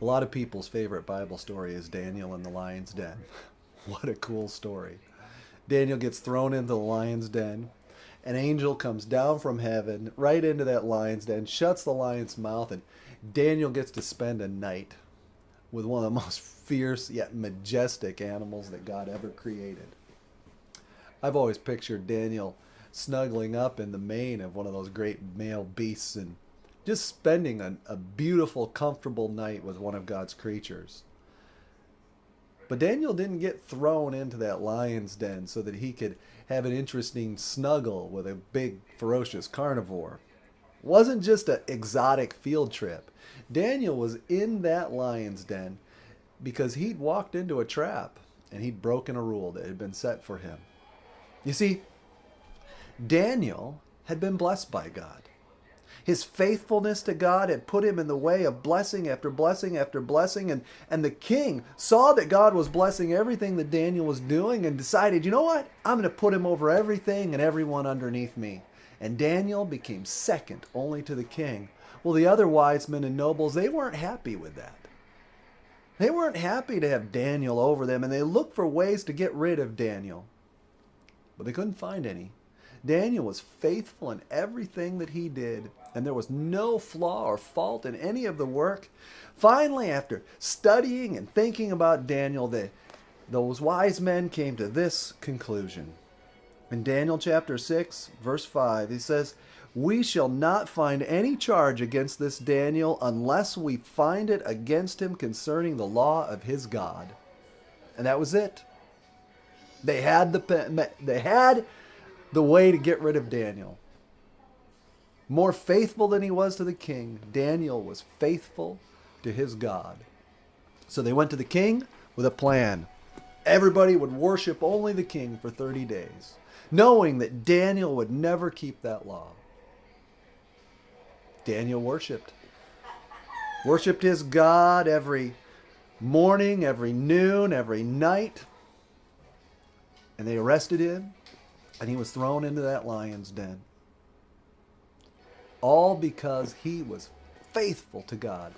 A lot of people's favorite Bible story is Daniel in the lion's den. What a cool story. Daniel gets thrown into the lion's den. An angel comes down from heaven right into that lion's den, shuts the lion's mouth, and Daniel gets to spend a night with one of the most fierce yet majestic animals that God ever created. I've always pictured Daniel snuggling up in the mane of one of those great male beasts and just spending a beautiful, comfortable night with one of God's creatures. But Daniel didn't get thrown into that lion's den so that he could have an interesting snuggle with a big, ferocious carnivore. It wasn't just an exotic field trip. Daniel was in that lion's den because he'd walked into a trap and he'd broken a rule that had been set for him. You see, Daniel had been blessed by God. His faithfulness to God had put him in the way of blessing after blessing after blessing. And the king saw that God was blessing everything that Daniel was doing and decided, you know what? I'm going to put him over everything and everyone underneath me. And Daniel became second only to the king. Well, the other wise men and nobles, they weren't happy with that. They weren't happy to have Daniel over them, and they looked for ways to get rid of Daniel. But they couldn't find any. Daniel was faithful in everything that he did, and there was no flaw or fault in any of the work. Finally, after studying and thinking about Daniel, those wise men came to this conclusion. In Daniel chapter 6, verse 5, he says, "We shall not find any charge against this Daniel unless we find it against him concerning the law of his God." And that was it. They had the way to get rid of Daniel. More faithful than he was to the king, Daniel was faithful to his God. So they went to the king with a plan. Everybody would worship only the king for 30 days, knowing that Daniel would never keep that law. Daniel worshiped his God every morning, every noon, every night. And they arrested him, and he was thrown into that lion's den. All because he was faithful to God.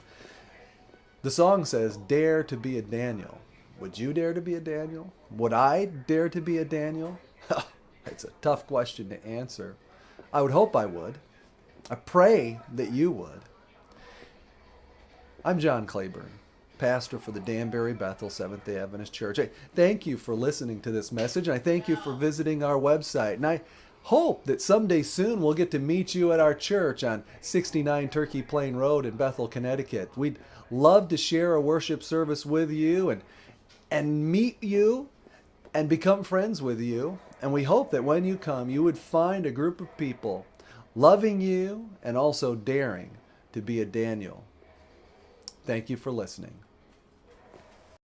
The song says, "Dare to be a Daniel." Would you dare to be a Daniel? Would I dare to be a Daniel? It's a tough question to answer. I would hope I would. I pray that you would. I'm John Claiborne, pastor for the Danbury Bethel Seventh-day Adventist Church. I thank you for listening to this message, and I thank you for visiting our website. And I hope that someday soon we'll get to meet you at our church on 69 Turkey Plain Road in Bethel, Connecticut. We'd love to share a worship service with you and meet you and become friends with you. And we hope that when you come, you would find a group of people loving you and also daring to be a Daniel. Thank you for listening.